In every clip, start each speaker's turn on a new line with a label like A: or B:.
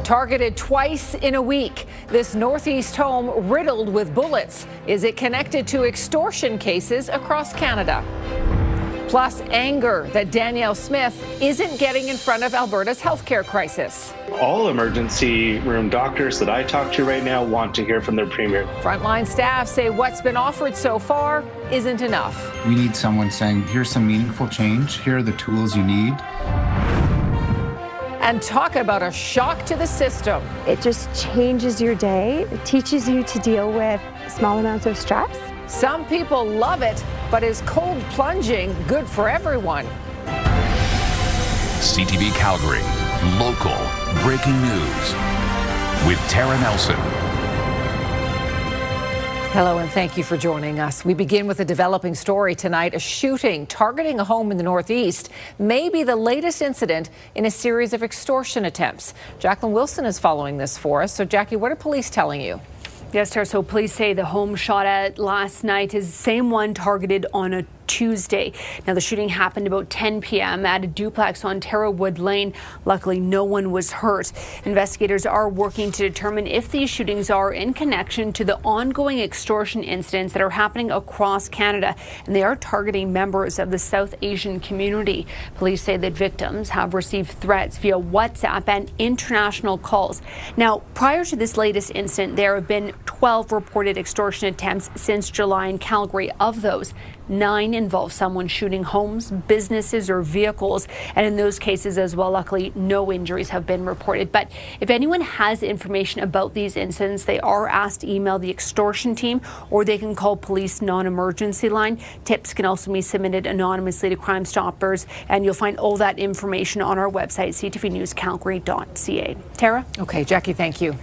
A: Targeted twice in a week, this Northeast home riddled with bullets. Is it connected to extortion cases across Canada? Plus, anger that Danielle Smith isn't getting in front of Alberta's healthcare crisis.
B: All emergency room doctors that I talk to right now want to hear from their premier.
A: Frontline staff say what's been offered so far isn't enough.
C: We need someone saying, here's some meaningful change, here are the tools you need.
A: And talk about a shock to the system.
D: It just changes your day. It teaches you to deal with small amounts of stress.
A: Some people love it, but is cold plunging good for everyone?
E: CTV Calgary, local breaking news with Tara Nelson.
A: Hello and thank you for joining us. We begin with a developing story tonight. A shooting targeting a home in the Northeast may be the latest incident in a series of extortion attempts. Jacqueline Wilson is following this for us. So Jackie, what are police telling you?
F: Yes, Tara, so police say the home shot at last night is the same one targeted on a Tuesday. Now, the shooting happened about 10 p.m. at a duplex on Terrawood Lane. Luckily, no one was hurt. Investigators are working to determine if these shootings are in connection to the ongoing extortion incidents that are happening across Canada, and they are targeting members of the South Asian community. Police say that victims have received threats via WhatsApp and international calls. Now, prior to this latest incident, there have been 12 reported extortion attempts since July in Calgary. Of those, 9 involve someone shooting homes, businesses, or vehicles. And in those cases as well, luckily, no injuries have been reported. But if anyone has information about these incidents, they are asked to email the extortion team, or they can call police non-emergency line. Tips can also be submitted anonymously to Crime Stoppers, and you'll find all that information on our website, ctvnewscalgary.ca. Tara?
A: Okay, Jackie, thank you.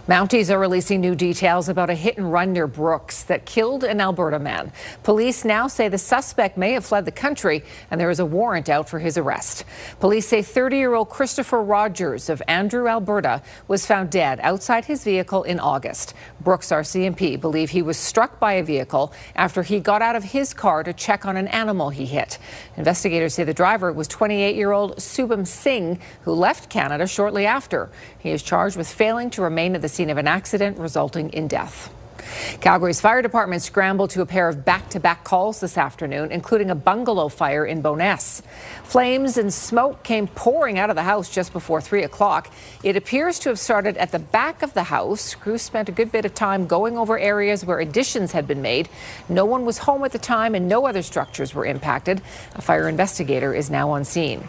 A: Mounties are releasing new details about a hit and run near Brooks that killed an Alberta man. Police now say the suspect may have fled the country, and there is a warrant out for his arrest. Police say 30-year-old Christopher Rogers of Andrew, Alberta, was found dead outside his vehicle in August. Brooks RCMP believe he was struck by a vehicle after he got out of his car to check on an animal he hit. Investigators say the driver was 28-year-old Subham Singh, who left Canada shortly after. He is charged with failing to remain at the scene of an accident resulting in death. Calgary's fire department scrambled to a pair of back-to-back calls this afternoon, including a bungalow fire in Bowness. Flames and smoke came pouring out of the house just before 3 o'clock. It appears to have started at the back of the house. Crews spent a good bit of time going over areas where additions had been made. No one was home at the time and no other structures were impacted. A fire investigator is now on scene.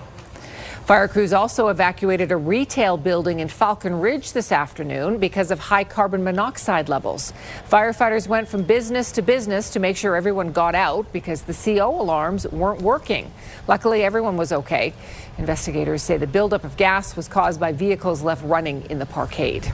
A: Fire crews also evacuated a retail building in Falcon Ridge this afternoon because of high carbon monoxide levels. Firefighters went from business to make sure everyone got out because the CO alarms weren't working. Luckily, everyone was okay. Investigators say the buildup of gas was caused by vehicles left running in the parkade.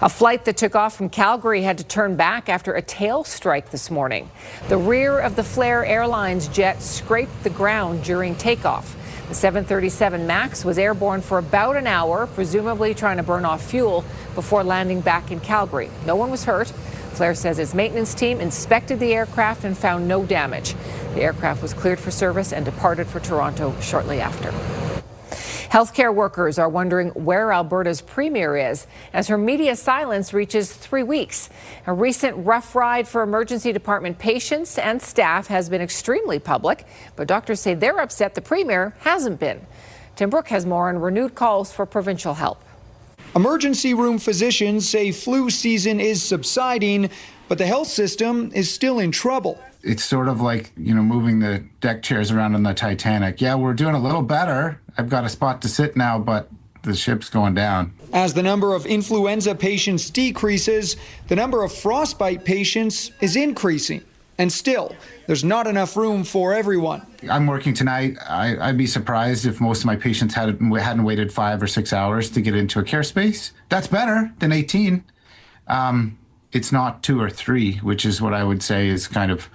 A: A flight that took off from Calgary had to turn back after a tail strike this morning. The rear of the Flair Airlines jet scraped the ground during takeoff. The 737 MAX was airborne for about an hour, presumably trying to burn off fuel before landing back in Calgary. No one was hurt. Flair says its maintenance team inspected the aircraft and found no damage. The aircraft was cleared for service and departed for Toronto shortly after. Healthcare workers are wondering where Alberta's premier is as her media silence reaches 3 weeks. A recent rough ride for emergency department patients and staff has been extremely public, but doctors say they're upset the premier hasn't been. Tim Brooke has more on renewed calls for provincial help.
G: Emergency room physicians say flu season is subsiding, but the health system is still in trouble.
C: It's sort of like, moving the deck chairs around on the Titanic. Yeah, we're doing a little better. I've got a spot to sit now, but the ship's going down.
G: As the number of influenza patients decreases, the number of frostbite patients is increasing. And still, there's not enough room for everyone.
C: I'm working tonight. I'd be surprised if most of my patients hadn't waited 5 or 6 hours to get into a care space. That's better than 18. It's not 2 or 3, which is what I would say is kind of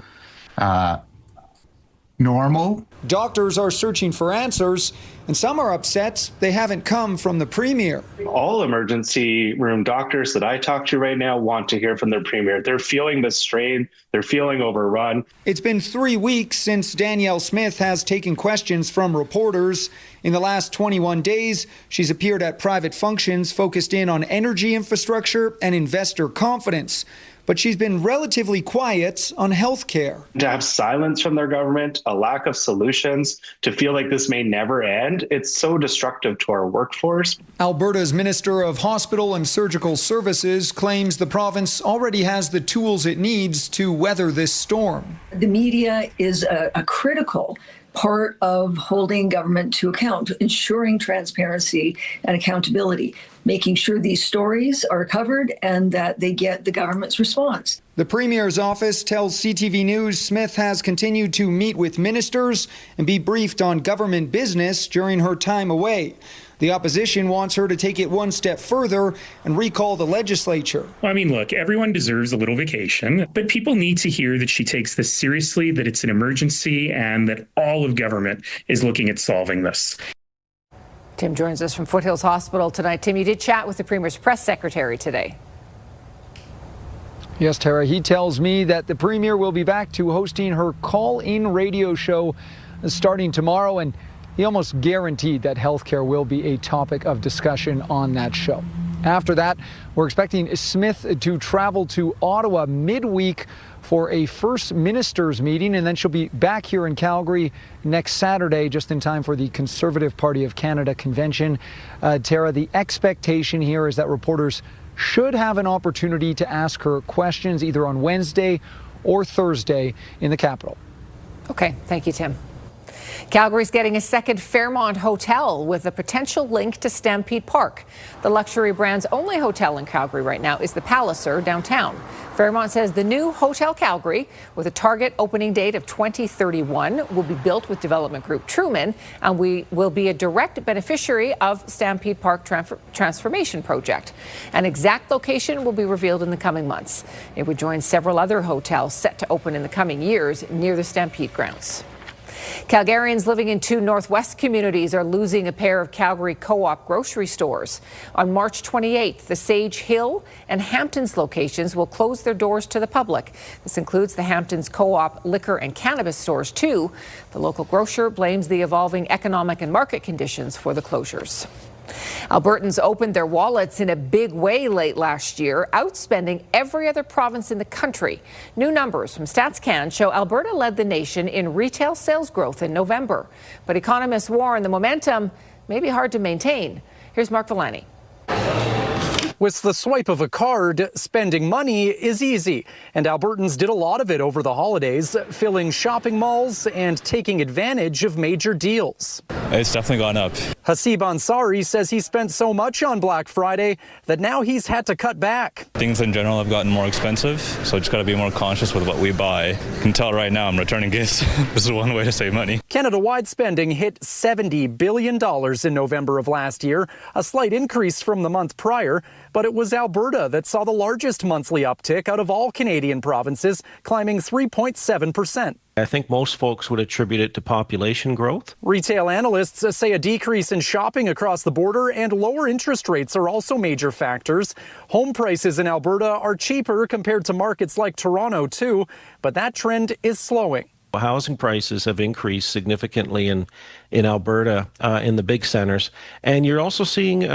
C: normal.
G: Doctors are searching for answers, and some are upset they haven't come from the Premier.
B: All emergency room doctors that I talk to right now want to hear from their Premier. They're feeling the strain. They're feeling overrun.
G: It's been 3 weeks since Danielle Smith has taken questions from reporters. In the last 21 days, she's appeared at private functions focused in on energy infrastructure and investor confidence. But she's been relatively quiet on healthcare.
B: To have silence from their government, a lack of solutions, to feel like this may never end, it's so destructive to our workforce.
G: Alberta's Minister of Hospital and Surgical Services claims the province already has the tools it needs to weather this storm.
H: The media is a critical part of holding government to account, ensuring transparency and accountability, making sure these stories are covered and that they get the government's response.
G: The Premier's office tells CTV News Smith has continued to meet with ministers and be briefed on government business during her time away. The opposition wants her to take it one step further and recall the legislature.
I: Well, I mean, look, everyone deserves a little vacation, but people need to hear that she takes this seriously, that it's an emergency, and that all of government is looking at solving this.
A: Tim joins us from Foothills Hospital tonight. Tim, you did chat with the Premier's press secretary today.
G: Yes, Tara, he tells me that the Premier will be back to hosting her call-in radio show starting tomorrow, and he almost guaranteed that healthcare will be a topic of discussion on that show. After that, we're expecting Smith to travel to Ottawa midweek for a First Ministers meeting, and then she'll be back here in Calgary next Saturday, just in time for the Conservative Party of Canada convention. Tara, the expectation here is that reporters should have an opportunity to ask her questions either on Wednesday or Thursday in the capital.
A: Okay, thank you, Tim. Calgary's getting a second Fairmont hotel with a potential link to Stampede Park. The luxury brand's only hotel in Calgary right now is the Palliser downtown. Fairmont says the new Hotel Calgary, with a target opening date of 2031, will be built with development group Truman, and we will be a direct beneficiary of Stampede Park transformation project. An exact location will be revealed in the coming months. It would join several other hotels set to open in the coming years near the Stampede grounds. Calgarians living in two Northwest communities are losing a pair of Calgary Co-op grocery stores. On March 28th, the Sage Hill and Hamptons locations will close their doors to the public. This includes the Hamptons Co-op liquor and cannabis stores, too. The local grocer blames the evolving economic and market conditions for the closures. Albertans opened their wallets in a big way late last year, outspending every other province in the country. New numbers from StatsCan show Alberta led the nation in retail sales growth in November. But economists warn the momentum may be hard to maintain. Here's Mark Villani.
J: With the swipe of a card, spending money is easy, and Albertans did a lot of it over the holidays, filling shopping malls and taking advantage of major deals.
K: It's definitely gone up.
J: Hasib Ansari says he spent so much on Black Friday that now he's had to cut back.
K: Things in general have gotten more expensive, so just got to be more conscious with what we buy. You can tell right now I'm returning gifts. This is one way to save money.
J: Canada-wide spending hit $70 billion in November of last year, a slight increase from the month prior. But it was Alberta that saw the largest monthly uptick out of all Canadian provinces, climbing 3.7%.
L: I think most folks would attribute it to population growth.
J: Retail analysts say a decrease in shopping across the border and lower interest rates are also major factors. Home prices in Alberta are cheaper compared to markets like Toronto, too, but that trend is slowing.
L: Housing prices have increased significantly in Alberta, in the big centers. And you're also seeing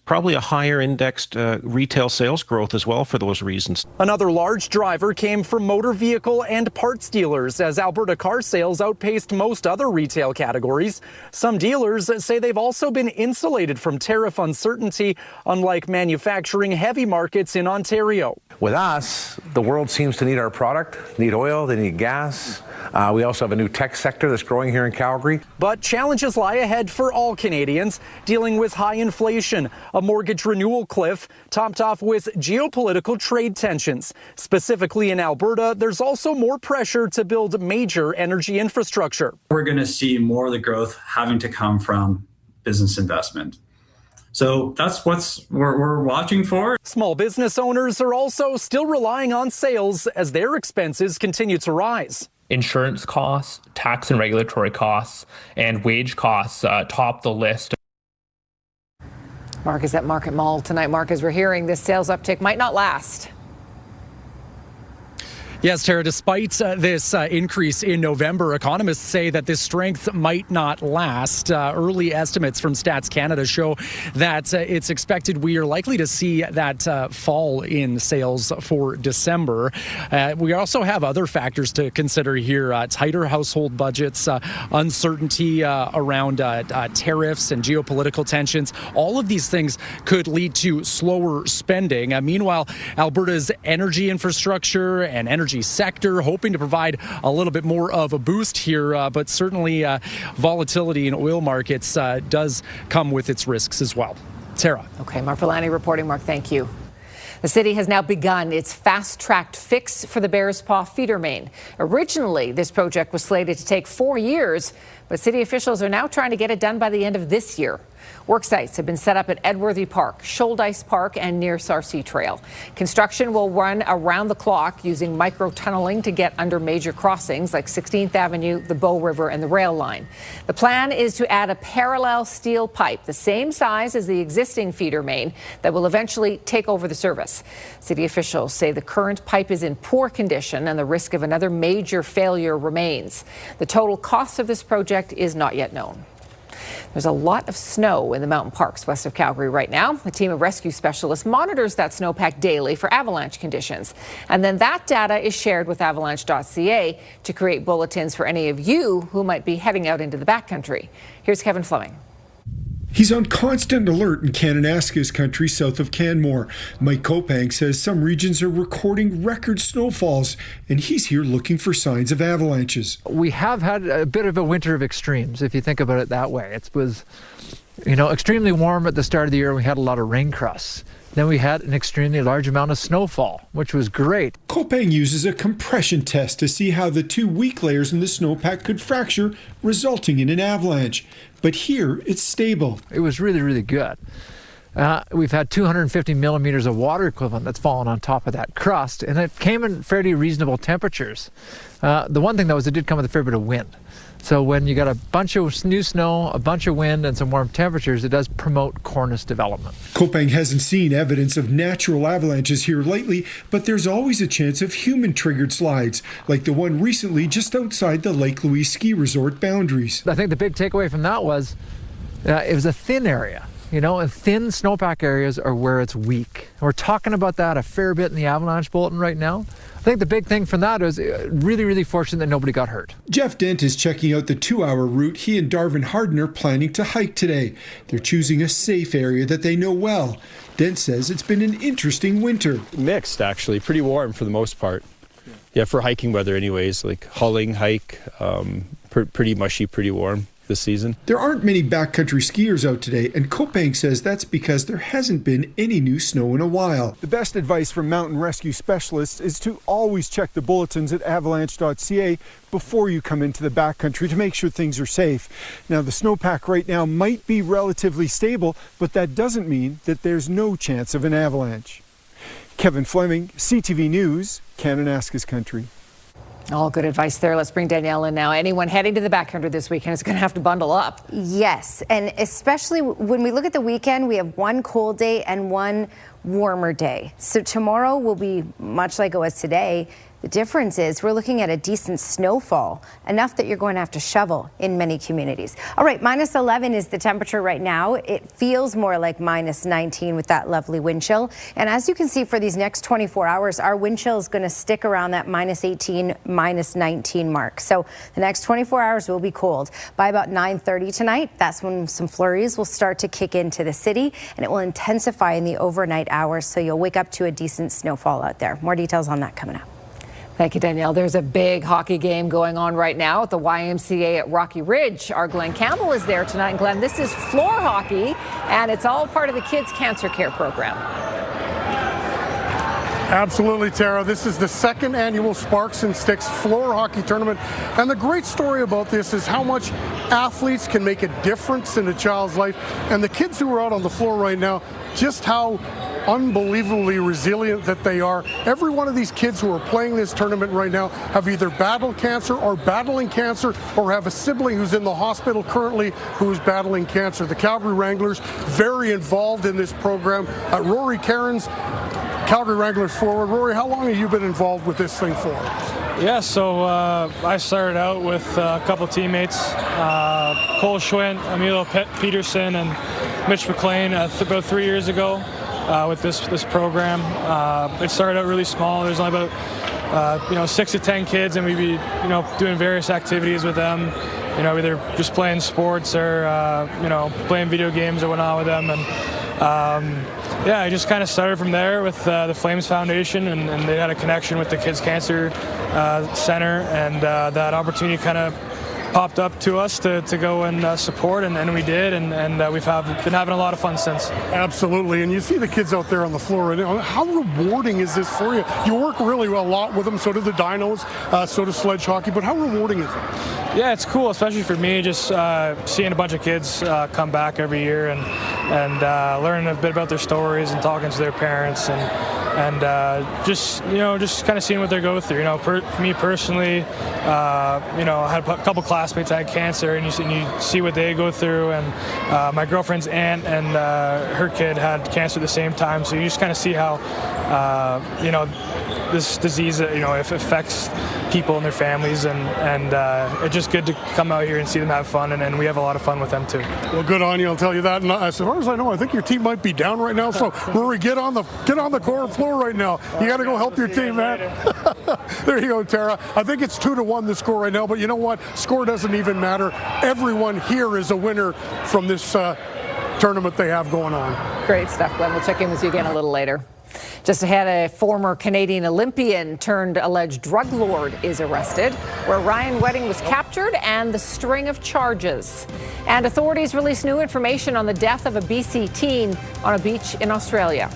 L: probably a higher indexed retail sales growth as well for those reasons.
J: Another large driver came from motor vehicle and parts dealers as Alberta car sales outpaced most other retail categories. Some dealers say they've also been insulated from tariff uncertainty, unlike manufacturing heavy markets in Ontario.
M: With us, the world seems to need our product, need oil, they need gas. We also have a new tech sector that's growing here in Calgary.
J: But challenges lie ahead for all Canadians, dealing with high inflation, a mortgage renewal cliff, topped off with geopolitical trade tensions. Specifically in Alberta, there's also more pressure to build major energy infrastructure.
N: We're going to see more of the growth having to come from business investment. So that's what we're watching for.
J: Small business owners are also still relying on sales as their expenses continue to rise.
O: insurance costs, tax and regulatory costs, and wage costs top the list.
A: Mark is at Market Mall tonight. Mark, as we're hearing, this sales uptick might not last.
J: Yes, Tara, despite this increase in November, economists say that this strength might not last. Early estimates from Stats Canada show that it's expected we are likely to see that fall in sales for December. We also have other factors to consider here, tighter household budgets, uncertainty around tariffs and geopolitical tensions. All of these things could lead to slower spending. Meanwhile, Alberta's energy infrastructure and energy sector hoping to provide a little bit more of a boost here, but certainly volatility in oil markets does come with its risks as well. Tara.
A: Okay, Mark Villani reporting. Mark, thank you. The city has now begun its fast-tracked fix for the Bears Paw feeder main. Originally, this project was slated to take 4 years, but city officials are now trying to get it done by the end of this year. Work sites have been set up at Edworthy Park, Shoaldice Park, and near Sarcee Trail. Construction will run around the clock using micro-tunneling to get under major crossings like 16th Avenue, the Bow River, and the rail line. The plan is to add a parallel steel pipe, the same size as the existing feeder main, that will eventually take over the service. City officials say the current pipe is in poor condition and the risk of another major failure remains. The total cost of this project is not yet known. There's a lot of snow in the mountain parks west of Calgary right now. A team of rescue specialists monitors that snowpack daily for avalanche conditions. And then that data is shared with avalanche.ca to create bulletins for any of you who might be heading out into the backcountry. Here's Kevin Fleming.
P: He's on constant alert in Kananaska's country south of Canmore. Mike Kopang says some regions are recording record snowfalls, and he's here looking for signs of avalanches.
G: We have had a bit of a winter of extremes, if you think about it that way. It was, extremely warm at the start of the year. We had a lot of rain crusts. Then we had an extremely large amount of snowfall, which was great.
P: Kopang uses a compression test to see how the two weak layers in the snowpack could fracture, resulting in an avalanche. But here, it's stable.
G: It was really, really good. We've had 250 millimeters of water equivalent that's fallen on top of that crust, and it came in fairly reasonable temperatures. The one thing, though, is it did come with a fair bit of wind. So when you got a bunch of new snow, a bunch of wind, and some warm temperatures, it does promote cornice development.
P: Kopang hasn't seen evidence of natural avalanches here lately, but there's always a chance of human-triggered slides, like the one recently just outside the Lake Louise ski resort boundaries.
G: I think the big takeaway from that was it was a thin area. And thin snowpack areas are where it's weak. We're talking about that a fair bit in the avalanche bulletin right now. I think the big thing from that is really, really fortunate that nobody got hurt.
P: Jeff Dent is checking out the 2-hour route he and Darvin Harden are planning to hike today. They're choosing a safe area that they know well. Dent says it's been an interesting winter.
Q: Mixed, actually. Pretty warm for the most part. Yeah, for hiking weather anyways, like hauling, hike, pretty mushy, pretty warm this season.
P: There aren't many backcountry skiers out today, and Kopang says that's because there hasn't been any new snow in a while. The best advice from mountain rescue specialists is to always check the bulletins at avalanche.ca before you come into the backcountry to make sure things are safe. Now, the snowpack right now might be relatively stable, but that doesn't mean that there's no chance of an avalanche. Kevin Fleming, CTV News, Kananaska's country.
A: All good advice there. Let's bring Danielle in now. Anyone heading to the backcountry this weekend is going to have to bundle up.
R: Yes, and especially when we look at the weekend, we have one cold day and one warmer day. So tomorrow will be much like it was today. The difference is we're looking at a decent snowfall, enough that you're going to have to shovel in many communities. All right, minus 11 is the temperature right now. It feels more like minus 19 with that lovely wind chill. And as you can see, for these next 24 hours, our wind chill is going to stick around that minus 18, minus 19 mark. So the next 24 hours will be cold. By about 9:30 tonight, that's when some flurries will start to kick into the city, and it will intensify in the overnight hours. So you'll wake up to a decent snowfall out there. More details on that coming up.
A: Thank you, Danielle. There's a big hockey game going on right now at the YMCA at Rocky Ridge. Our Glenn Campbell is there tonight. And Glenn, this is floor hockey, and it's all part of the Kids Cancer Care Program.
S: Absolutely, Tara. This is the second annual Sparks and Sticks floor hockey tournament. And the great story about this is how much athletes can make a difference in a child's life. And the kids who are out on the floor right now, just how unbelievably resilient that they are. Every one of these kids who are playing this tournament right now have either battled cancer or battling cancer or have a sibling who's in the hospital currently who is battling cancer. The Calgary Wranglers very involved in this program. Rory Cairns, Calgary Wranglers forward. Rory, how long have you been involved with this thing for?
T: Yeah, so I started out with a couple teammates, Cole Schwint, Emilio Peterson, and Mitch McLean about 3 years ago with this program. It started out really small. There's only about 6 to 10 kids, and we'd be doing various activities with them. Either just playing sports or playing video games or whatnot with them. And yeah, I just kind of started from there with the Flames Foundation, and they had a connection with the Kids Cancer Center, and that opportunity kind of popped up to us to go and support, and we did, and we've been having a lot of fun since. Absolutely, and you see the kids out there on the floor right now. How rewarding is this for you? You work really a lot with them, so do the Dinos, so does sledge hockey, but how rewarding is it? Yeah, it's cool, especially for me, just seeing a bunch of kids come back every year and learning a bit about their stories and talking to their parents and just kind of seeing what they go through. For me personally, I had a couple classmates that had cancer, and you see what they go through. And my girlfriend's aunt and her kid had cancer at the same time, so you just kind of see how this disease if it affects people and their families, and it's just good to come out here and see them have fun, and we have a lot of fun with them too. Well, good on you, I'll tell you that. And as far as I know, I think your team might be down right now, so Rory, get on the court floor right now. You got to go help your team, man. There you go, Tara. I think it's 2-1 the score right now, but you know what? Score doesn't even matter. Everyone here is a winner from this tournament they have going on. Great stuff, Glenn. We'll check in with you again a little later. Just ahead, a former Canadian Olympian turned alleged drug lord is arrested, where Ryan Wedding was captured and the string of charges. And authorities released new information on the death of a BC teen on a beach in Australia.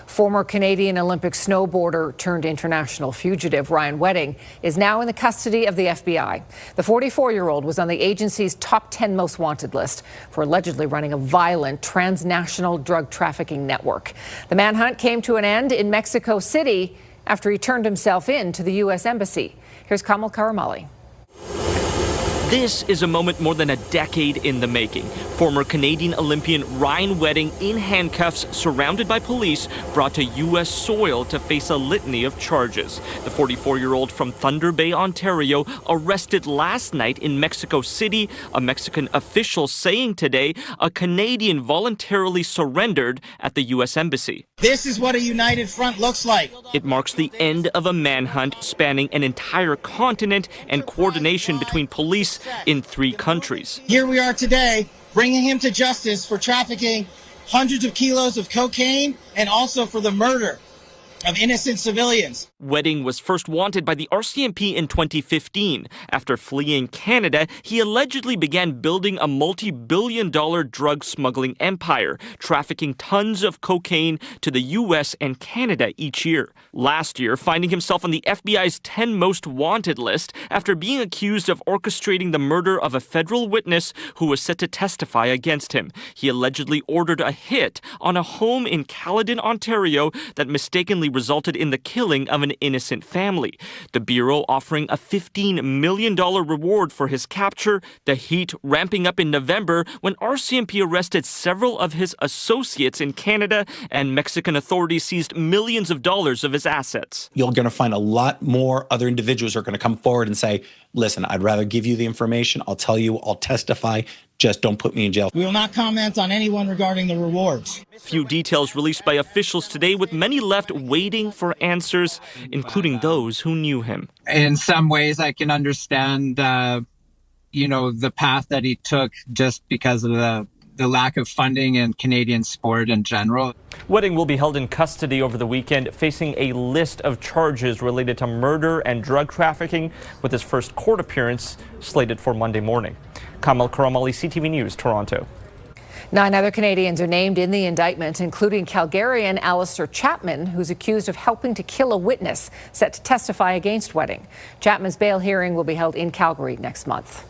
T: Former Canadian Olympic snowboarder turned international fugitive Ryan Wedding is now in the custody of the FBI. The 44-year-old was on the agency's top 10 most wanted list for allegedly running a violent transnational drug trafficking network. The manhunt came to an end in Mexico City after he turned himself in to the U.S. Embassy. Here's Kamal Karamali.
U: This is a moment more than a decade in the making. Former Canadian Olympian Ryan Wedding in handcuffs, surrounded by police, brought to U.S. soil to face a litany of charges. The 44-year-old from Thunder Bay, Ontario, arrested last night in Mexico City. A Mexican official saying today a Canadian voluntarily surrendered at the U.S. Embassy.
V: This is what a united front looks like.
U: It marks the end of a manhunt spanning an entire continent and coordination between police in 3 countries.
V: Here we are today, bringing him to justice for trafficking hundreds of kilos of cocaine and also for the murder of innocent civilians.
U: Wedding was first wanted by the RCMP in 2015. After fleeing Canada, he allegedly began building a multi-billion-dollar drug smuggling empire, trafficking tons of cocaine to the U.S. and Canada each year. Last year, finding himself on the FBI's 10 most wanted list after being accused of orchestrating the murder of a federal witness who was set to testify against him. He allegedly ordered a hit on a home in Caledon, Ontario that mistakenly resulted in the killing of an innocent family. The Bureau offering a $15 million reward for his capture, the heat ramping up in November when RCMP arrested several of his associates in Canada and Mexican authorities seized millions of dollars of his assets.
W: You're going to find a lot more other individuals who are going to come forward and say, listen, I'd rather give you the information. I'll tell you, I'll testify. Just don't put me in jail.
V: We will not comment on anyone regarding the rewards.
U: Few details released by officials today, with many left waiting for answers, including those who knew him.
X: In some ways, I can understand, the path that he took just because of the lack of funding in Canadian sport in general.
U: Wedding will be held in custody over the weekend, facing a list of charges related to murder and drug trafficking, with his first court appearance slated for Monday morning. Kamal Karamali, CTV News, Toronto.
A: 9 other Canadians are named in the indictment, including Calgarian Alistair Chapman, who's accused of helping to kill a witness set to testify against Wedding. Chapman's bail hearing will be held in Calgary next month.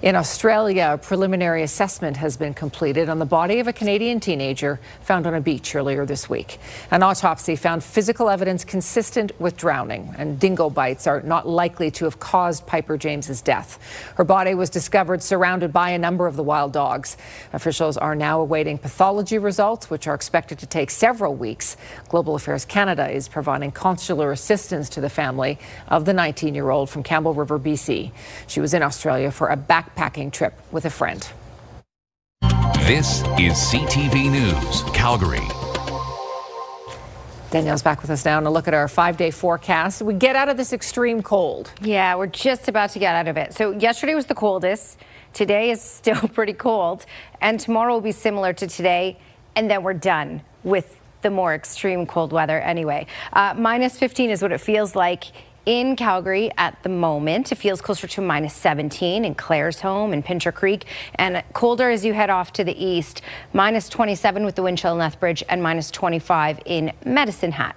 A: In Australia, a preliminary assessment has been completed on the body of a Canadian teenager found on a beach earlier this week. An autopsy found physical evidence consistent with drowning, and dingo bites are not likely to have caused Piper James's death. Her body was discovered surrounded by a number of the wild dogs. Officials are now awaiting pathology results, which are expected to take several weeks. Global Affairs Canada is providing consular assistance to the family of the 19-year-old from Campbell River, BC. She was in Australia for a backpacking trip with a friend.
C: This is CTV News Calgary.
A: Danielle's back with us now, and a look at our 5-day forecast. We get out of this extreme cold.
R: Yeah, we're just about to get out of it. So yesterday was the coldest. Today is still pretty cold, and tomorrow will be similar to today, and then we're done with the more extreme cold weather anyway. Minus 15 is what it feels like in Calgary at the moment. It feels closer to minus 17 in Claresholm and Pincher Creek, and colder as you head off to the east. Minus 27 with the wind chill in Lethbridge, and minus 25 in Medicine Hat.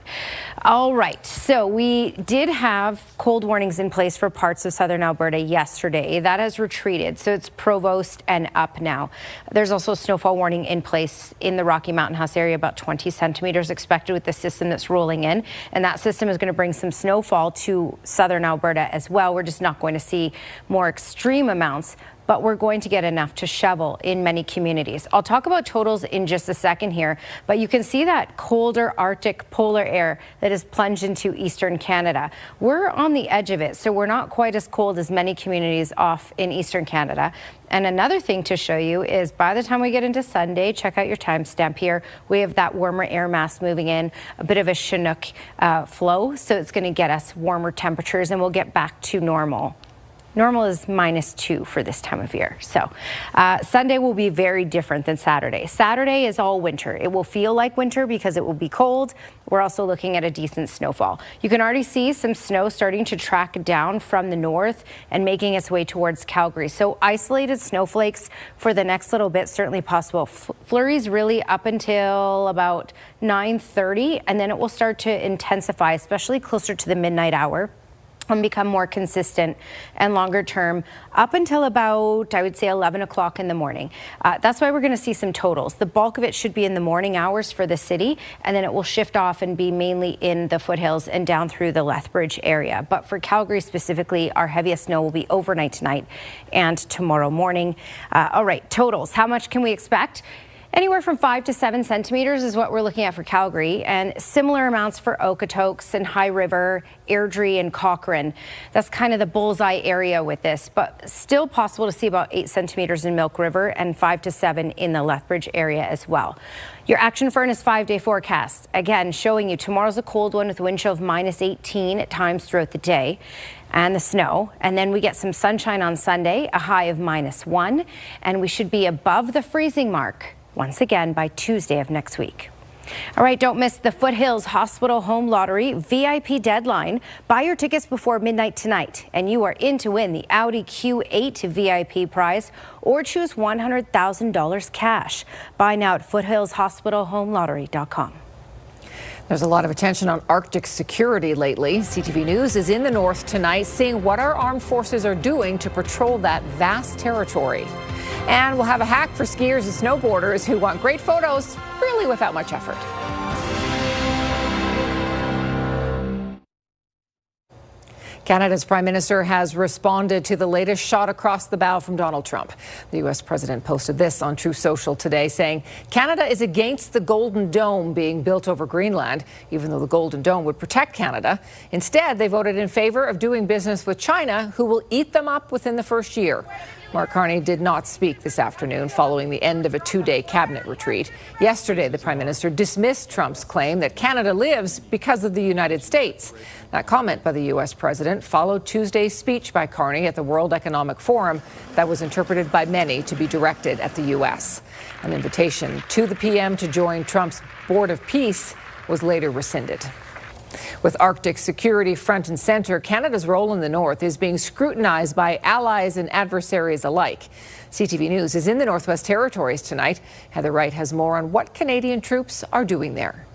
R: All right, so we did have cold warnings in place for parts of southern Alberta yesterday. That has retreated, so it's Provost and up now. There's also a snowfall warning in place in the Rocky Mountain House area, about 20 centimeters expected with the system that's rolling in, and that system is going to bring some snowfall to southern Alberta as well. We're just not going to see more extreme amounts, but we're going to get enough to shovel in many communities. I'll talk about totals in just a second here, but you can see that colder Arctic polar air that has plunged into eastern Canada. We're on the edge of it, so we're not quite as cold as many communities off in eastern Canada. And another thing to show you is by the time we get into Sunday, check out your timestamp here, we have that warmer air mass moving in, a bit of a Chinook flow, so it's going to get us warmer temperatures, and we'll get back to normal. Normal is -2 for this time of year. So Sunday will be very different than Saturday. Saturday is all winter. It will feel like winter because it will be cold. We're also looking at a decent snowfall. You can already see some snow starting to track down from the north and making its way towards Calgary. So isolated snowflakes for the next little bit, certainly possible. Flurries really up until about 9:30, and then it will start to intensify, especially closer to the midnight hour, and become more consistent and longer term up until about, I would say, 11 o'clock in the morning. That's why we're going to see some totals. The bulk of it should be in the morning hours for the city, and then it will shift off and be mainly in the foothills and down through the Lethbridge area. But for Calgary specifically, our heaviest snow will be overnight tonight and tomorrow morning. All right, totals. How much can we expect? Anywhere from 5 to 7 centimeters is what we're looking at for Calgary, and similar amounts for Okotoks and High River, Airdrie and Cochrane. That's kind of the bullseye area with this, but still possible to see about 8 centimeters in Milk River and 5 to 7 in the Lethbridge area as well. Your Action Furnace 5-day forecast, again, showing you tomorrow's a cold one with a wind chill of -18 at times throughout the day, and the snow. And then we get some sunshine on Sunday, a high of -1, and we should be above the freezing mark once again by Tuesday of next week. All right, don't miss the Foothills Hospital Home Lottery VIP deadline. Buy your tickets before midnight tonight, and you are in to win the Audi Q8 VIP prize or choose $100,000 cash. Buy now at foothillshospitalhomelottery.com.
A: There's a lot of attention on Arctic security lately. CTV News is in the north tonight, seeing what our armed forces are doing to patrol that vast territory. And we'll have a hack for skiers and snowboarders who want great photos, really without much effort. Canada's Prime Minister has responded to the latest shot across the bow from Donald Trump. The U.S. President posted this on Truth Social today, saying Canada is against the Golden Dome being built over Greenland, even though the Golden Dome would protect Canada. Instead, they voted in favor of doing business with China, who will eat them up within the first year. Mark Carney did not speak this afternoon following the end of a 2-day cabinet retreat. Yesterday, the Prime Minister dismissed Trump's claim that Canada lives because of the United States. That comment by the U.S. President followed Tuesday's speech by Carney at the World Economic Forum that was interpreted by many to be directed at the U.S. An invitation to the PM to join Trump's Board of Peace was later rescinded. With Arctic security front and center, Canada's role in the north is being scrutinized by allies and adversaries alike. CTV News is in the Northwest Territories tonight. Heather Wright has more on what Canadian troops are doing there.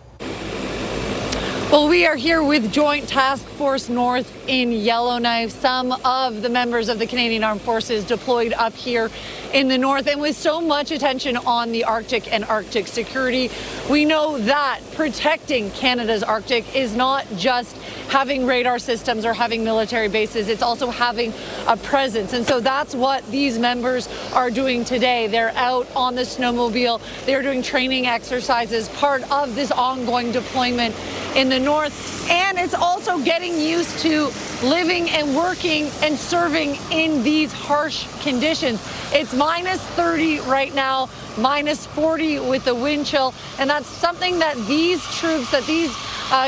B: Well, we are here with Joint Task Force North in Yellowknife. Some of the members of the Canadian Armed Forces deployed up here in the north, and with so much attention on the Arctic and Arctic security, we know that protecting Canada's Arctic is not just having radar systems or having military bases, it's also having a presence. And so that's what these members are doing today. They're out on the snowmobile, they're doing training exercises, part of this ongoing deployment in the north, and it's also getting used to living and working and serving in these harsh conditions. It's minus 30 right now, minus 40 with the wind chill, and that's something that these troops, that these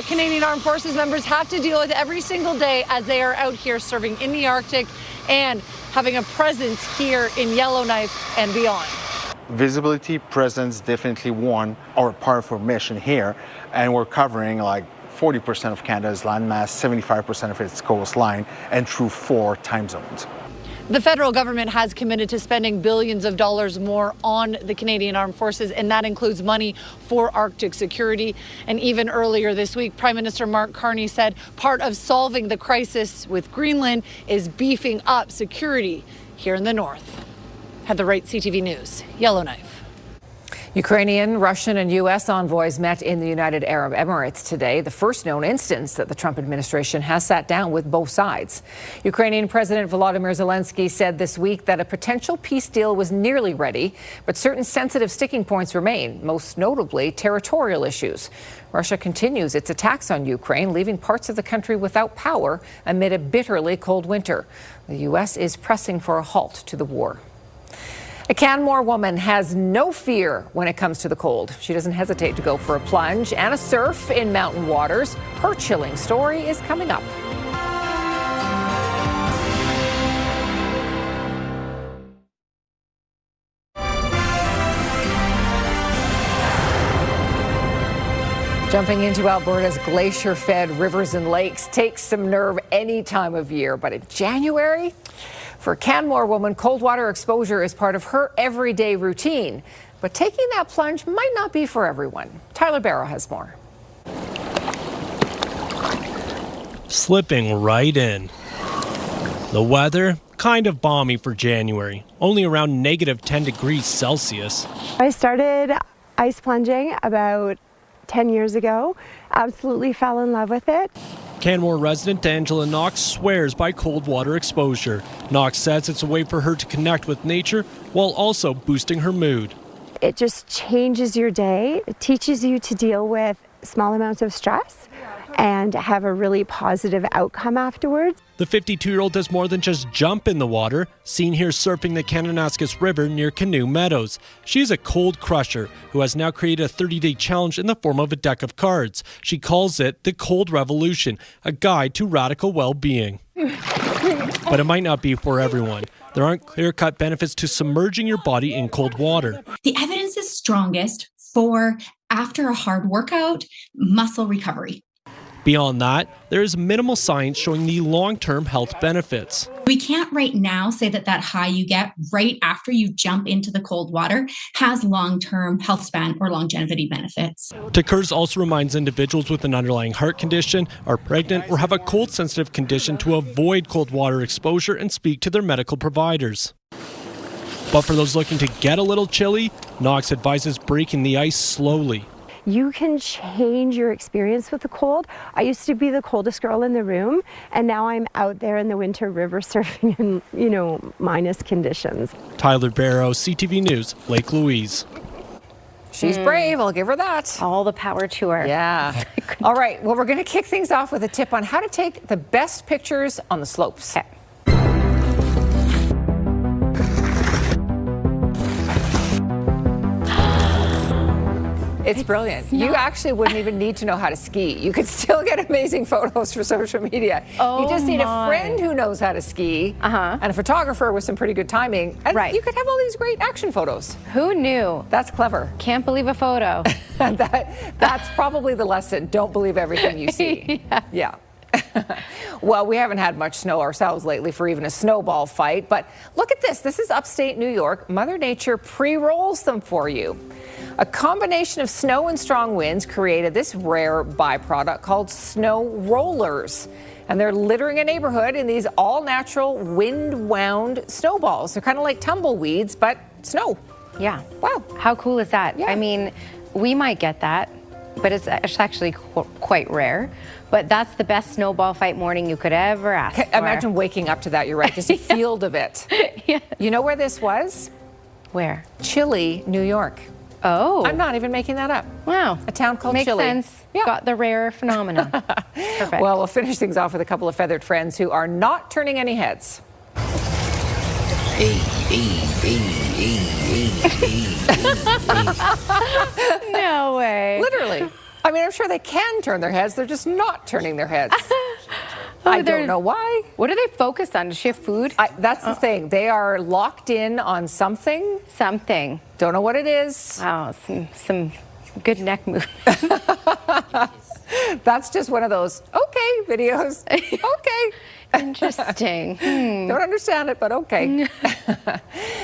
B: Canadian Armed Forces members have to deal with every single day as they are out here serving in the Arctic and having a presence here in Yellowknife and beyond.
D: Visibility, presence, definitely one or part of our mission here, and we're covering like 40% of Canada's landmass, 75% of its coastline, and through 4 time zones.
B: The federal government has committed to spending billions of dollars more on the Canadian Armed Forces, and that includes money for Arctic security. And even earlier this week, Prime Minister Mark Carney said part of solving the crisis with Greenland is beefing up security here in the north. Heather Wright, CTV News, Yellowknife.
A: Ukrainian, Russian and U.S. envoys met in the United Arab Emirates today, the first known instance that the Trump administration has sat down with both sides. Ukrainian President Volodymyr Zelensky said this week that a potential peace deal was nearly ready, but certain sensitive sticking points remain, most notably territorial issues. Russia continues its attacks on Ukraine, leaving parts of the country without power amid a bitterly cold winter. The U.S. is pressing for a halt to the war. A Canmore woman has no fear when it comes to the cold. She doesn't hesitate to go for a plunge and a surf in mountain waters. Her chilling story is coming up. Jumping into Alberta's glacier-fed rivers and lakes takes some nerve any time of year, but in January, for a Canmore woman, cold water exposure is part of her everyday routine. But taking that plunge might not be for everyone. Tyler Barrow has more.
E: Slipping right in. The weather, kind of balmy for January, only around negative 10 degrees Celsius.
F: I started ice plunging about 10 years ago. Absolutely fell in love with it.
E: Canmore resident Angela Knox swears by cold water exposure. Knox says it's a way for her to connect with nature while also boosting her mood.
F: It just changes your day. It teaches you to deal with small amounts of stress and have a really positive outcome afterwards.
E: The 52-year-old does more than just jump in the water, seen here surfing the Kananaskis River near Canoe Meadows. She's a cold crusher who has now created a 30-day challenge in the form of a deck of cards. She calls it the Cold Revolution, a guide to radical well-being. But it might not be for everyone. There aren't clear-cut benefits to submerging your body in cold water.
Y: The evidence is strongest for after a hard workout, muscle recovery.
E: Beyond that, there is minimal science showing the long-term health benefits.
Y: We can't right now say that that high you get right after you jump into the cold water has long-term health span or longevity benefits.
E: TKURS also reminds individuals with an underlying heart condition, are pregnant, or have a cold-sensitive condition to avoid cold water exposure and speak to their medical providers. But for those looking to get a little chilly, Knox advises breaking the ice slowly.
F: You can change your experience with the cold. I used to be the coldest girl in the room, and now I'm out there in the winter river surfing in, minus conditions.
E: Tyler Barrow, CTV News, Lake Louise.
A: She's brave, I'll give her that.
R: All the power to her.
A: Yeah. All right, well, we're going to kick things off with a tip on how to take the best pictures on the slopes.
R: Okay.
A: It's brilliant. You actually wouldn't even need to know how to ski. You could still get amazing photos for social media.
R: Oh,
A: you just need a friend who knows how to ski and a photographer with some pretty good timing. And you could have all these great action photos.
R: Who knew?
A: That's clever.
R: Can't believe a photo.
A: That's probably the lesson. Don't believe everything you see. Yeah. Well, we haven't had much snow ourselves lately for even a snowball fight, but look at this. This is upstate New York. Mother Nature pre-rolls them for you. A combination of snow and strong winds created this rare byproduct called snow rollers. And they're littering a neighborhood in these all-natural wind-wound snowballs. They're kind of like tumbleweeds, but snow.
R: Yeah.
A: Wow.
R: How cool is that? Yeah. I mean, we might get that, but it's actually quite rare. But that's the best snowball fight morning you could ever ask for.
A: Imagine waking up to that. You're right. Just a field of it.
R: Yeah.
A: You know where this was?
R: Where?
A: Chile, New York.
R: Oh.
A: I'm not even making that up.
R: Wow.
A: A town called
R: Makes
A: Chile.
R: sense. Yeah. Got the rare phenomenon. Perfect.
A: Well, we'll finish things off with a couple of feathered friends who are not turning any heads.
R: No way.
A: Literally. I mean, I'm sure they can turn their heads. They're just not turning their heads. I don't know why.
R: What are they focused on? Does she have food?
A: That's the thing. They are locked in on something.
R: Something.
A: Don't know what it is.
R: Wow, some good neck movement.
A: That's just one of those okay videos. Okay.
R: Interesting.
A: Don't understand it, but okay.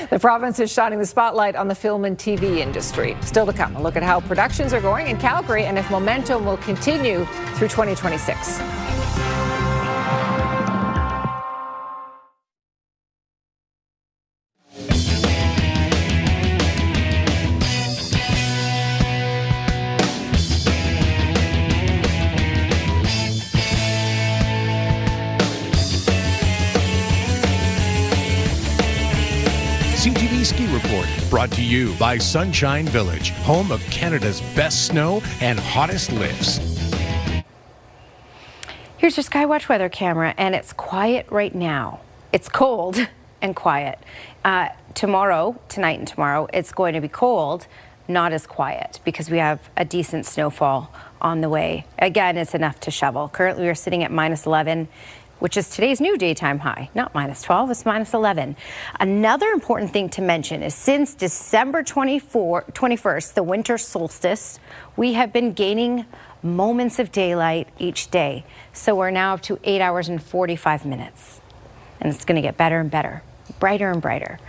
A: The province is shining the spotlight on the film and TV industry. Still to come, a look at how productions are going in Calgary and if momentum will continue through 2026.
H: CTV Ski Report, brought to you by Sunshine Village, home of Canada's best snow and hottest lifts.
R: Here's your Skywatch weather camera, and it's quiet right now. It's cold and quiet. Tonight and tomorrow, it's going to be cold, not as quiet, because we have a decent snowfall on the way. Again, it's enough to shovel. Currently, we're sitting at -11. Which is today's new daytime high. Not -12, it's -11. Another important thing to mention is since December 21st, the winter solstice, we have been gaining moments of daylight each day. So we're now up to 8 hours and 45 minutes. And it's going to get better and better, brighter and brighter.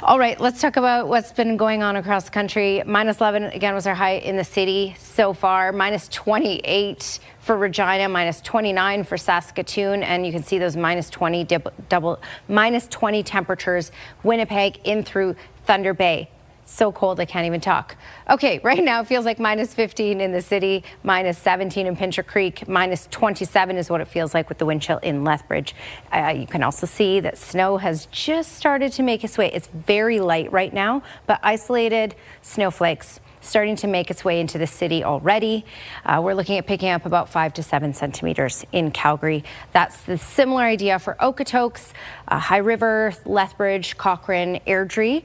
R: All right, let's talk about what's been going on across the country. -11, again, was our high in the city so far. -28 for Regina, -29 for Saskatoon, and you can see those -20 temperatures. Winnipeg in through Thunder Bay. So cold, I can't even talk. Okay, right now it feels like -15 in the city, -17 in Pincher Creek, -27 is what it feels like with the wind chill in Lethbridge. You can also see that snow has just started to make its way. It's very light right now, but isolated snowflakes starting to make its way into the city already. We're looking at picking up about 5 to 7 centimeters in Calgary. That's the similar idea for Okotoks, High River, Lethbridge, Cochrane, Airdrie,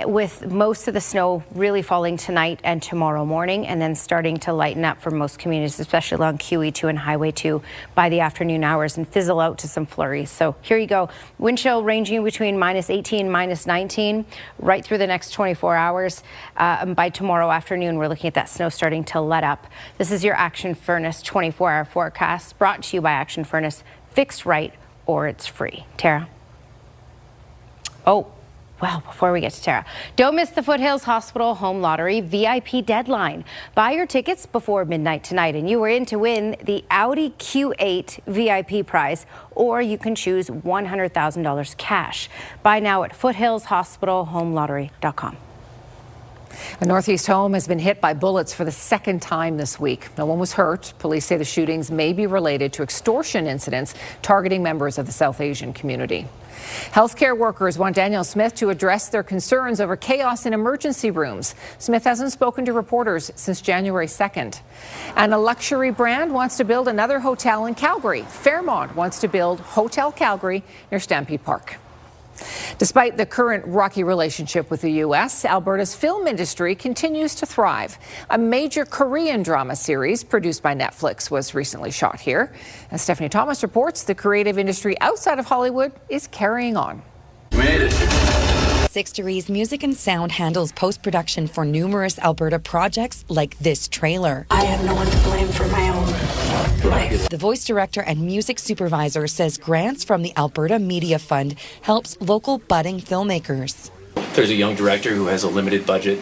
R: with most of the snow really falling tonight and tomorrow morning, and then starting to lighten up for most communities, especially along QE2 and Highway 2 by the afternoon hours and fizzle out to some flurries. So here you go. Wind chill ranging between -18, -19 right through the next 24 hours. By tomorrow afternoon, we're looking at that snow starting to let up. This is your Action Furnace 24-hour forecast brought to you by Action Furnace. Fixed right or it's free. Tara? Oh. Well, before we get to Tara, don't miss the Foothills Hospital Home Lottery VIP deadline. Buy your tickets before midnight tonight and you are in to win the Audi Q8 VIP prize, or you can choose $100,000 cash. Buy now at foothillshospitalhomelottery.com.
A: A Northeast home has been hit by bullets for the second time this week. No one was hurt. Police say the shootings may be related to extortion incidents targeting members of the South Asian community. Healthcare workers want Danielle Smith to address their concerns over chaos in emergency rooms. Smith hasn't spoken to reporters since January 2nd. And a luxury brand wants to build another hotel in Calgary. Fairmont wants to build Hotel Calgary near Stampede Park. Despite the current rocky relationship with the U.S., Alberta's film industry continues to thrive. A major Korean drama series produced by Netflix was recently shot here. As Stephanie Thomas reports, the creative industry outside of Hollywood is carrying on.
I: Made it. 6 Degrees Music and Sound handles post-production for numerous Alberta projects like this trailer.
K: I have no one to blame for my own life.
I: The voice director and music supervisor says grants from the Alberta Media Fund helps local budding filmmakers.
L: There's a young director who has a limited budget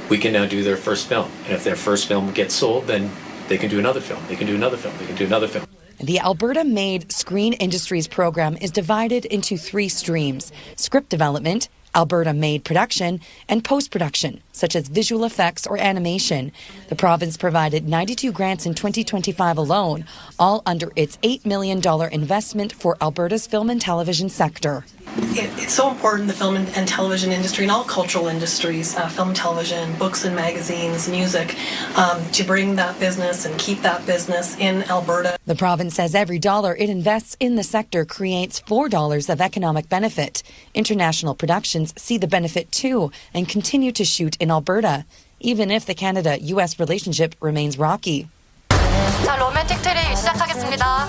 J: we can now do their first film. And if their first film gets sold, then they can do another film. They can do another film. They can do another film.
I: The Alberta-made Screen Industries program is divided into 3 streams: script development, Alberta-made production, and post-production, such as visual effects or animation. The province provided 92 grants in 2025 alone, all under its $8 million investment for Alberta's film and television sector.
L: It's so important, the film and television industry and all cultural industries, film and television, books and magazines, music, to bring that business and keep that business in Alberta.
I: The province says every dollar it invests in the sector creates $4 of economic benefit. International productions see the benefit too and continue to shoot in Alberta, even if the Canada-US relationship remains rocky.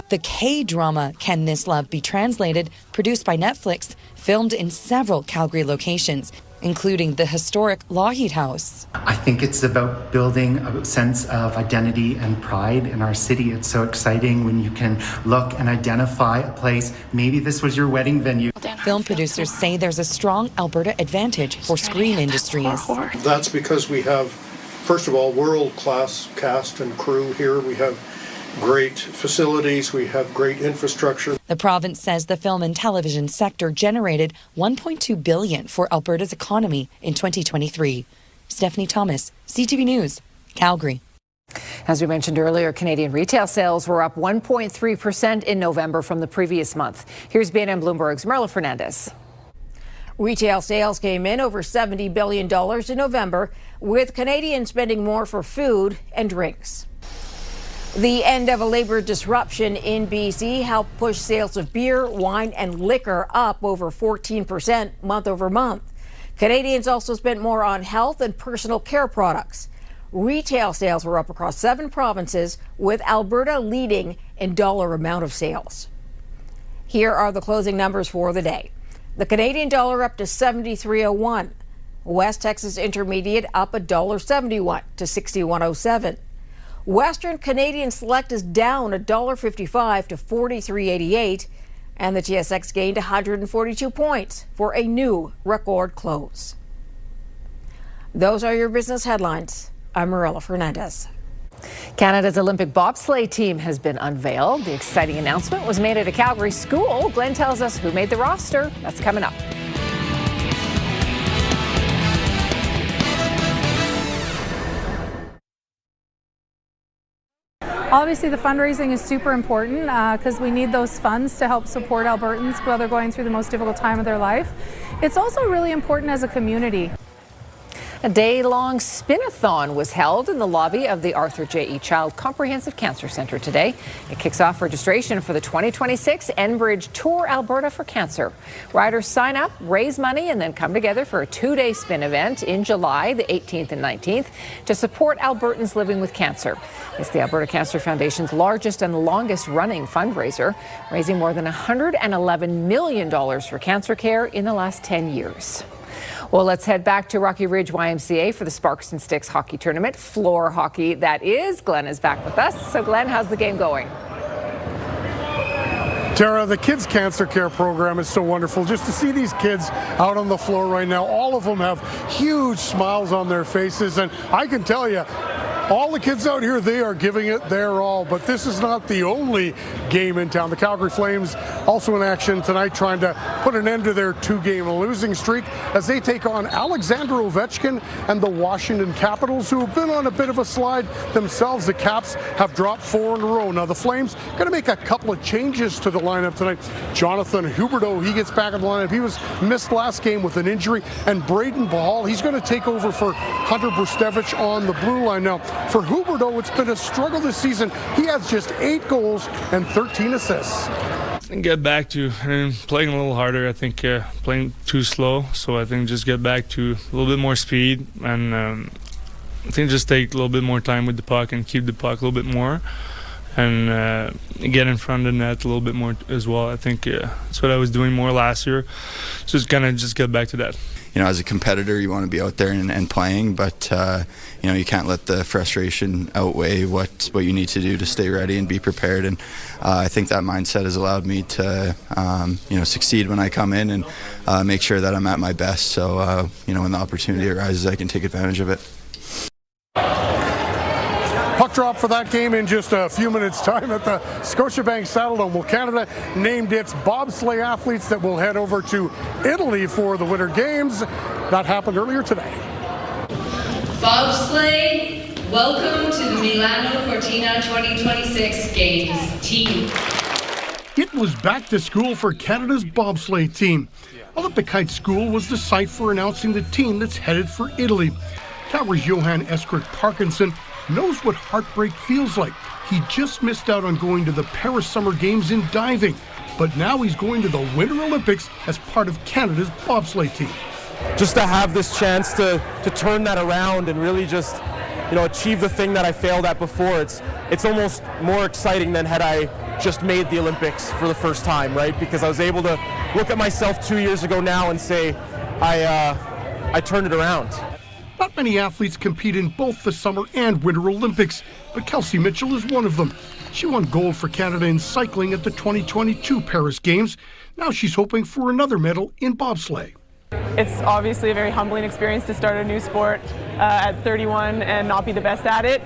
I: The K-drama Can This Love Be Translated, produced by Netflix, filmed in several Calgary locations, including the historic Lougheed House.
M: I think it's about building a sense of identity and pride in our city. It's so exciting when you can look and identify a place. Maybe this was your wedding venue.
I: Film producers say there's a strong Alberta advantage for Screen Industries.
S: That's because we have, first of all, world-class cast and crew here. We have great facilities. We have great infrastructure.
I: The province says the film and television sector generated $1.2 billion for Alberta's economy in 2023. Stephanie Thomas, CTV News, Calgary.
A: As we mentioned earlier, Canadian retail sales were up 1.3% in November from the previous month. Here's BNN Bloomberg's Marla Fernandez.
N: Retail sales came in over $70 billion in November, with Canadians spending more for food and drinks. The end of a labor disruption in BC helped push sales of beer, wine, and liquor up over 14% month over month. Canadians also spent more on health and personal care products. Retail sales were up across 7 provinces, with Alberta leading in dollar amount of sales. Here are the closing numbers for the day. The Canadian dollar up to 73.01. West Texas Intermediate up $1.71 to 61.07. Western Canadian Select is down $1.55 to 43.88, and the TSX gained 142 points for a new record close. Those are your business headlines. I'm Marilla Fernandez.
A: Canada's Olympic bobsleigh team has been unveiled. The exciting announcement was made at a Calgary school. Glenn tells us who made the roster. That's coming up.
O: Obviously, the fundraising is super important because we need those funds to help support Albertans while they're going through the most difficult time of their life. It's also really important as a community.
A: A day-long spin-a-thon was held in the lobby of the Arthur J.E. Child Comprehensive Cancer Centre today. It kicks off registration for the 2026 Enbridge Tour Alberta for Cancer. Riders sign up, raise money, and then come together for a 2-day spin event in July, the 18th and 19th, to support Albertans living with cancer. It's the Alberta Cancer Foundation's largest and longest-running fundraiser, raising more than $111 million for cancer care in the last 10 years. Well, let's head back to Rocky Ridge YMCA for the Sparks and Sticks hockey tournament. Floor hockey, that is. Glenn is back with us. So, Glenn, how's the game going?
S: Tara, the kids' cancer care program is so wonderful. Just to see these kids out on the floor right now, all of them have huge smiles on their faces. And I can tell you, all the kids out here, they are giving it their all. But this is not the only game in town. The Calgary Flames also in action tonight, trying to put an end to their 2-game losing streak as they take on Alexander Ovechkin and the Washington Capitals, who have been on a bit of a slide themselves. The Caps have dropped 4 in a row. Now the Flames going to make a couple of changes to the lineup tonight. Jonathan Huberdeau, he gets back in the lineup. He was missed last game with an injury. And Braden Bahal, he's going to take over for Hunter Brustevich on the blue line. Now, for Huberdeau, it's been a struggle this season. He has just 8 goals and 13 assists.
T: And get back to playing a little harder. I think playing too slow. So I think just get back to a little bit more speed and I think just take a little bit more time with the puck and keep the puck a little bit more and get in front of the net a little bit more as well. I think that's what I was doing more last year. Just kind of just get back to that.
Z: You know, as a competitor, you want to be out there and playing, but you know, you can't let the frustration outweigh what you need to do to stay ready and be prepared. And I think that mindset has allowed me to you know, succeed when I come in and make sure that I'm at my best. So you know, when the opportunity arises, I can take advantage of it.
S: Puck drop for that game in just a few minutes' time at the Scotiabank Saddledome. Well, Canada named its bobsleigh athletes that will head over to Italy for the Winter Games. That happened earlier today.
G: Bobsleigh, welcome to the Milano Cortina 2026 Games team.
S: It was back to school for Canada's bobsleigh team. Olympic Heights School was the site for announcing the team that's headed for Italy. Calgary's Johan Eskert Parkinson knows what heartbreak feels like. He just missed out on going to the Paris Summer Games in diving, but now he's going to the Winter Olympics as part of Canada's bobsleigh team.
P: Just to have this chance to turn that around and really just, achieve the thing that I failed at before, it's almost more exciting than had I just made the Olympics for the first time, right? Because I was able to look at myself 2 years ago now and say, I turned it around.
S: Not many athletes compete in both the Summer and Winter Olympics, but Kelsey Mitchell is one of them. She won gold for Canada in cycling at the 2022 Paris Games. Now she's hoping for another medal in bobsleigh.
Q: It's obviously a very humbling experience to start a new sport at 31 and not be the best at it.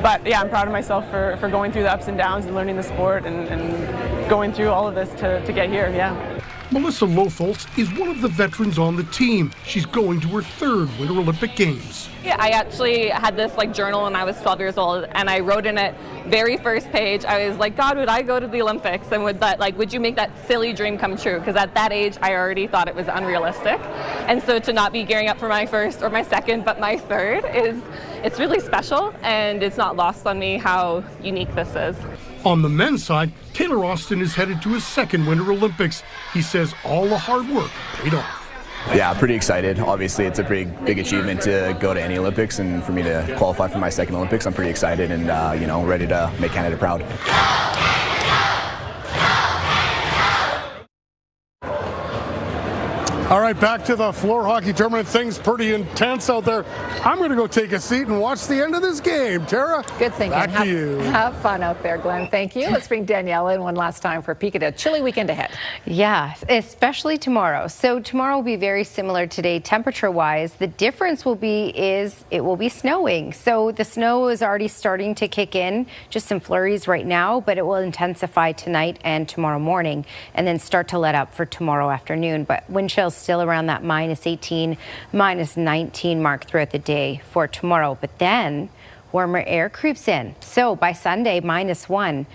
Q: But yeah, I'm proud of myself for going through the ups and downs and learning the sport and going through all of this to get here, yeah.
S: Melissa Lofoltz is one of the veterans on the team. She's going to her third Winter Olympic Games.
V: Yeah, I actually had this journal when I was 12 years old, and I wrote in it, very first page, I was like, God, would I go to the Olympics? And would you make that silly dream come true? Because at that age, I already thought it was unrealistic. And so to not be gearing up for my first or my second, but my third it's really special, and it's not lost on me how unique this is.
S: On the men's side, Taylor Austin is headed to his second Winter Olympics. He says all the hard work paid off.
W: Yeah, pretty excited. Obviously, it's a big achievement to go to any Olympics, and for me to qualify for my second Olympics, I'm pretty excited and ready to make Canada proud. All right, back to the floor hockey tournament. Things pretty intense out there. I'm going to go take a seat and watch the end of this game. Tara,
A: good thinking.
S: Back to you.
A: Have fun out there, Glenn. Thank you. Let's bring Danielle in one last time for a peek at a chilly weekend ahead.
R: Yeah, especially tomorrow. So tomorrow will be very similar today temperature-wise. The difference will be it will be snowing. So the snow is already starting to kick in, just some flurries right now, but it will intensify tonight and tomorrow morning and then start to let up for tomorrow afternoon. But wind chills still around that -18, -19 mark throughout the day for tomorrow. But then warmer air creeps in. So by Sunday, -1,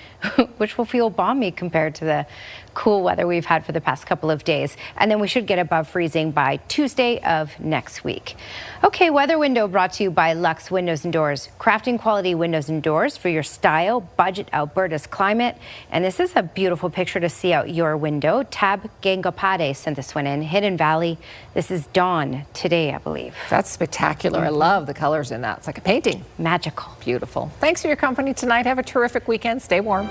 R: which will feel balmy compared to the cool weather we've had for the past couple of days. And then we should get above freezing by Tuesday of next week. Okay, weather window brought to you by Lux Windows and Doors. Crafting quality windows and doors for your style, budget Alberta's climate. And this is a beautiful picture to see out your window. Tab Gangapade sent this one in. Hidden Valley. This is dawn today, I believe.
A: That's spectacular. I love the colors in that. It's like a painting.
R: Magical.
A: Beautiful. Thanks for your company tonight. Have a terrific weekend. Stay warm.